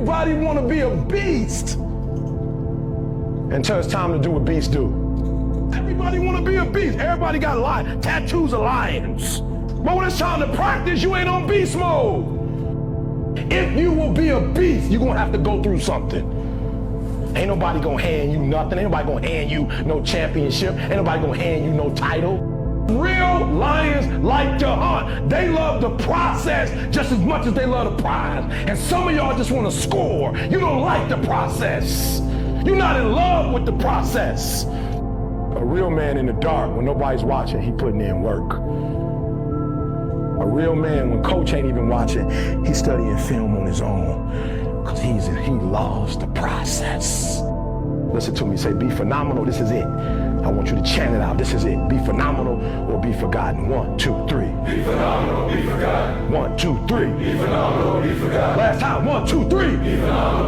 Everybody want to be a beast until it's time to do what beasts do. Everybody want to be a beast. Everybody got tattoos of lions. But when it's time to practice, you ain't on beast mode. If you will be a beast, you're going to have to go through something. Ain't nobody going to hand you nothing. Ain't nobody going to hand you no championship. Ain't nobody going to hand you no title. Real lions like to hunt. They love the process just as much as they love the prize. And some of y'all just want to score. You don't like the process. You're not in love with the process. A real man in the dark, when nobody's watching, he putting in work. A real man, when coach ain't even watching, he's studying film on his own because he loves the process. Listen to me, say, be phenomenal, this is it. I want you to chant it out, this is it. Be phenomenal or be forgotten. 1, 2, 3. Be phenomenal, be forgotten. 1, 2, 3. Be phenomenal, be forgotten. Last time, 1, 2, 3. Be phenomenal.